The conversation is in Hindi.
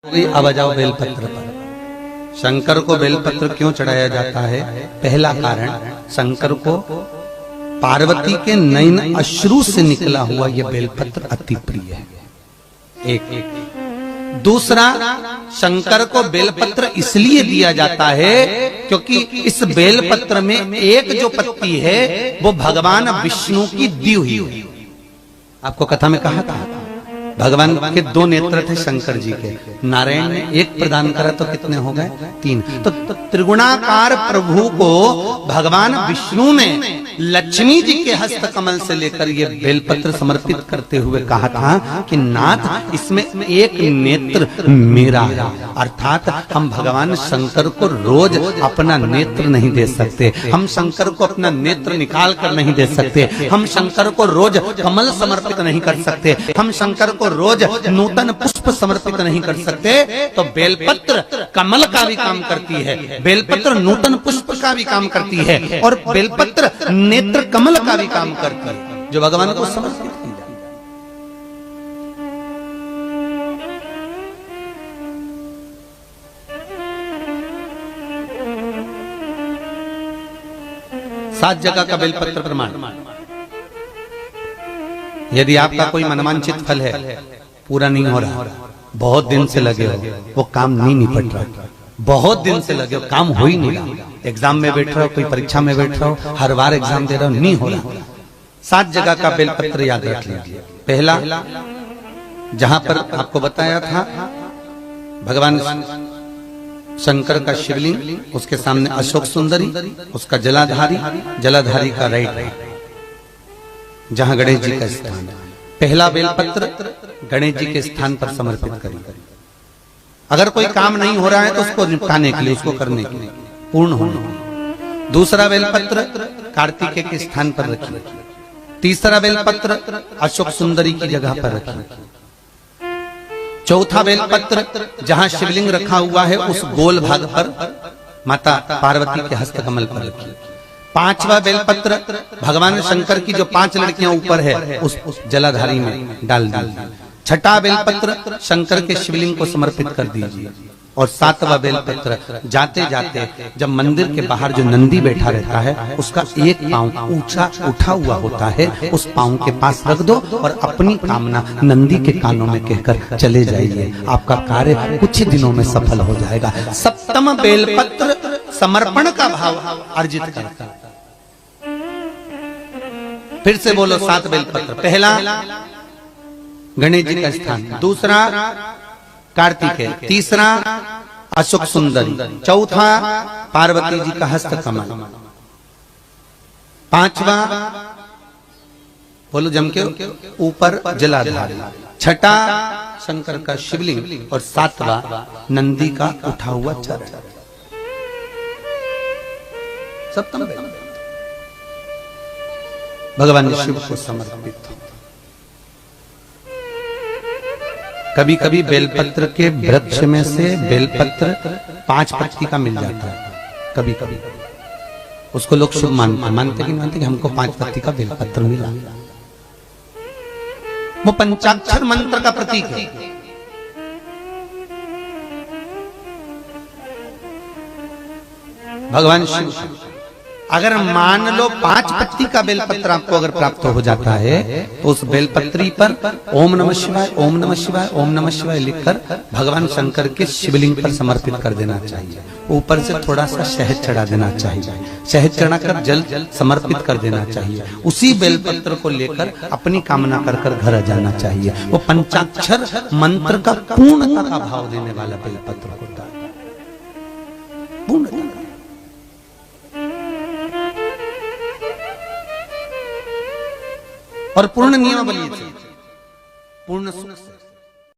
अब आ जाओ बेलपत्र पर। शंकर को बेलपत्र क्यों चढ़ाया जाता है? पहला कारण, शंकर को पार्वती के नयन अश्रु से निकला हुआ यह बेलपत्र अति प्रिय है। एक दूसरा, शंकर को बेलपत्र इसलिए दिया जाता है क्योंकि इस बेलपत्र में एक जो पत्ती है वो भगवान विष्णु की दी हुई है। आपको कथा में कहा था भगवान के दो नेत्र थे शंकर जी के, नारायण ने एक प्रदान करा तो कितने हो गए? तीन। तो त्रिगुणाकार प्रभु को भगवान विष्णु ने लक्ष्मी जी के हस्त कमल से लेकर ये बेलपत्र समर्पित करते हुए कहा था कि नाथ इसमें एक नेत्र मेरा है। अर्थात हम भगवान शंकर को रोज अपना नेत्र नहीं दे सकते, हम शंकर को अपना नेत्र निकाल कर नहीं दे सकते, हम शंकर को रोज कमल समर्पित नहीं कर सकते, हम शंकर को रोज नूतन पुष्प समर्पित नहीं कर सकते। तो बेलपत्र कमल का भी काम करती है, बेलपत्र नूतन पुष्प का भी काम करती है और बेलपत्र नेत्र कमल का भी काम करती है जो भगवान को समर्पित की जाए। सात जगह का बेलपत्र प्रमाण। यदि आपका कोई मनवांछित फल है पूरा नहीं हो रहा, बहुत दिन से लगे हो, वो काम नहीं निपट रहा, बहुत दिन से लगे हो, काम हो ही नहीं रहा, एग्जाम में बैठ रहे हो, कोई परीक्षा में बैठ रहे हो, हर बार एग्जाम दे रहे हो, नहीं हो रहा, सात जगह का बेलपत्र याद रख लीजिए। पहला, जहां पर आपको बताया था भगवान शंकर का शिवलिंग, उसके सामने अशोक सुंदरी, उसका जलाधारी, जलाधारी का राइट, जहां गणेश जी का स्थान। पहला बेलपत्र गणेश जी के स्थान पर समर्पित करिए। अगर कोई काम नहीं हो रहा है तो उसको निपटाने के लिए, उसको करने के लिए, पूर्ण होने। दूसरा बेलपत्र कार्तिकेय के स्थान पर रखिए। तीसरा बेलपत्र अशोक सुंदरी की जगह पर रखिए। चौथा बेलपत्र जहां शिवलिंग रखा हुआ है उस गोल भाग पर माता पार्वती के हस्त कमल पर रखिए। पांचवा बेलपत्र भगवान शंकर की जो 5 लड़कियां ऊपर है उस जलाधारी में डाल दीजिए। छठा बेलपत्र शंकर के शिवलिंग को समर्पित कर दीजिए। और सातवां बेलपत्र जाते जाते जब मंदिर के बाहर जो नंदी बैठा रहता है उसका एक पांव ऊंचा उठा हुआ होता है, उस पांव के पास रख दो और अपनी कामना नंदी के कानों में कहकर चले जाइए। आपका कार्य कुछ दिनों में सफल हो जाएगा। सप्तम बेलपत्र समर्पण का भाव अर्जित करता है। फिर से बोलो, 7 बेलपत्र। पहला गणेश जी का स्थान, दूसरा कार्तिकेय, तीसरा अशोक सुंदरी, चौथा पार्वती जी का हस्त कमल, पांचवा बोलो जम के ऊपर जलाधारी, छठा शंकर का शिवलिंग और सातवां नंदी का उठा हुआ चरण। सप्तम भगवान शिव को समर्पित। कभी कभी बेलपत्र के वृक्ष में से बेलपत्र 5 पत्ती का मिल जाता है, कभी कभी उसको लोग शुभ मानते कि मानते कि हमको 5 पत्ती का बेलपत्र मिला। वो पंचाक्षर मंत्र का प्रतीक है। भगवान शिव, अगर मान लो 5 पत्ती का बेलपत्र आपको अगर प्राप्त हो जाता है तो उस बेलपत्री पर ओम नमः शिवाय, ओम नमः शिवाय, ओम नमः शिवाय लिखकर भगवान शंकर के शिवलिंग पर समर्पित कर देना चाहिए। ऊपर से थोड़ा सा शहद चढ़ा देना चाहिए, शहद चढ़ाकर जल समर्पित कर देना चाहिए। उसी बेलपत्र को लेकर अपनी कामना कर कर घर जाना चाहिए। वो पंचाक्षर मंत्र का पूर्णता का भाव देने वाला बेलपत्र होता है, पूर्णता। और पूर्ण नियमावली, पूर्ण सुख से।